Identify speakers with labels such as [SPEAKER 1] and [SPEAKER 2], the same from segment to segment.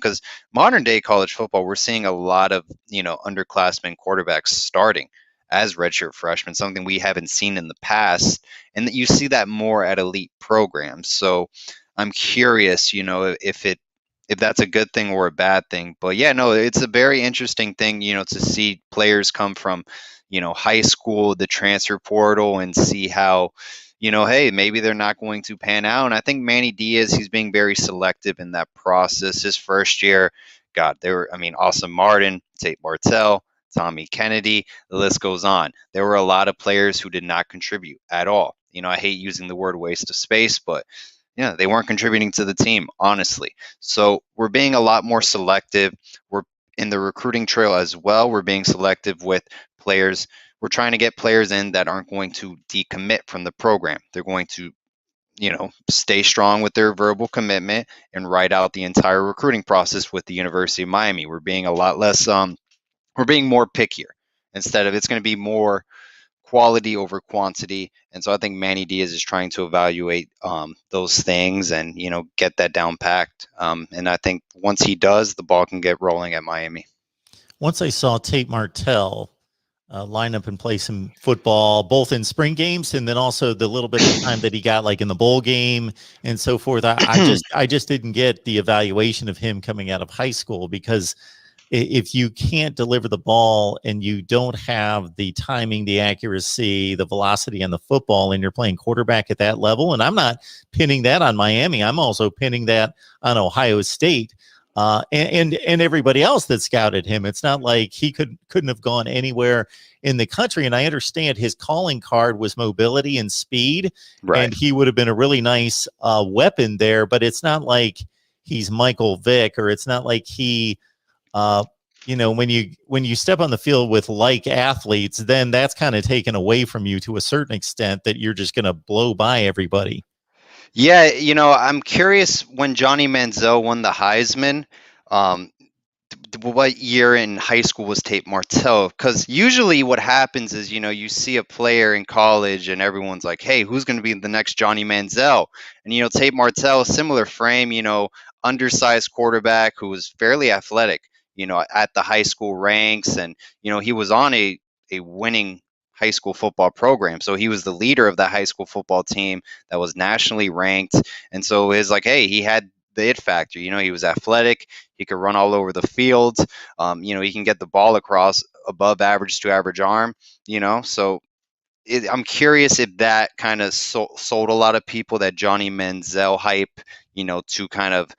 [SPEAKER 1] because modern day college football, we're seeing a lot of, underclassmen quarterbacks starting as redshirt freshmen, something we haven't seen in the past. And that you see that more at elite programs. So I'm curious, if that's a good thing or a bad thing. But yeah, no, it's a very interesting thing, to see players come from, high school, the transfer portal, and see how, hey, maybe they're not going to pan out. And I think Manny Diaz, he's being very selective in that process. His first year, God, Austin Martin, Tate Martell, Tommy Kennedy, the list goes on. There were a lot of players who did not contribute at all. I hate using the word waste of space, but yeah, they weren't contributing to the team, honestly. So we're being a lot more selective. We're in the recruiting trail as well. We're being selective with players. We're trying to get players in that aren't going to decommit from the program. They're going to, stay strong with their verbal commitment and ride out the entire recruiting process with the University of Miami. We're being a lot less, we're being more pickier. Instead of, it's going to be more quality over quantity. And so I think Manny Diaz is trying to evaluate those things and, get that down packed. And I think once he does, the ball can get rolling at Miami.
[SPEAKER 2] Once I saw Tate Martell line up and play some football, both in spring games and then also the little bit of time that he got like in the bowl game and so forth, I just didn't get the evaluation of him coming out of high school, because if you can't deliver the ball and you don't have the timing, the accuracy, the velocity on the football, and you're playing quarterback at that level, and I'm not pinning that on Miami, I'm also pinning that on Ohio State and everybody else that scouted him. It's not like he couldn't have gone anywhere in the country. And I understand his calling card was mobility and speed,
[SPEAKER 1] Right.
[SPEAKER 2] and he would have been a really nice weapon there. But it's not like he's Michael Vick, or it's not like he. When you step on the field with like athletes, then that's kind of taken away from you to a certain extent, that you're just going to blow by everybody.
[SPEAKER 1] Yeah, I'm curious, when Johnny Manziel won the Heisman, um, what year in high school was Tate Martell? Because usually what happens is, you see a player in college and everyone's like, hey, who's going to be the next Johnny Manziel? And, Tate Martell, similar frame, undersized quarterback who was fairly athletic, at the high school ranks. And, he was on a winning high school football program. So he was the leader of that high school football team that was nationally ranked. And so it's like, hey, he had the it factor. He was athletic. He could run all over the field. He can get the ball across above average to average arm. So I'm curious if that kind of sold a lot of people, that Johnny Manziel hype, to kind of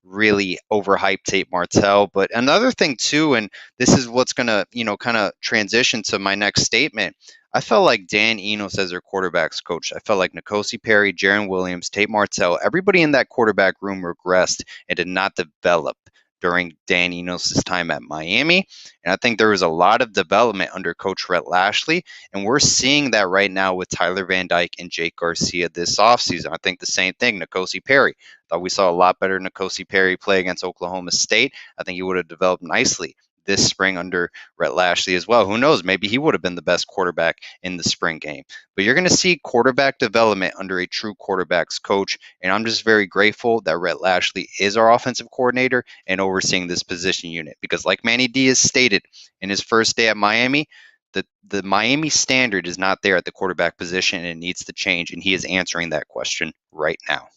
[SPEAKER 1] really overhype Tate Martell. But another thing too, and this is what's going to, kind of transition to my next statement. I felt like Dan Enos as their quarterbacks coach. I felt like N'Kosi Perry, Jaron Williams, Tate Martell, everybody in that quarterback room regressed and did not develop during Dan Enos' time at Miami. And I think there was a lot of development under Coach Rhett Lashlee. And we're seeing that right now with Tyler Van Dyke and Jake Garcia this offseason. I think the same thing, N'Kosi Perry. Thought we saw a lot better N'Kosi Perry play against Oklahoma State. I think he would have developed nicely this spring under Rhett Lashlee as well. Who knows? Maybe he would have been the best quarterback in the spring game. But you're going to see quarterback development under a true quarterback's coach. And I'm just very grateful that Rhett Lashlee is our offensive coordinator and overseeing this position unit. Because like Manny Diaz stated in his first day at Miami, the Miami standard is not there at the quarterback position, and it needs to change. And he is answering that question right now.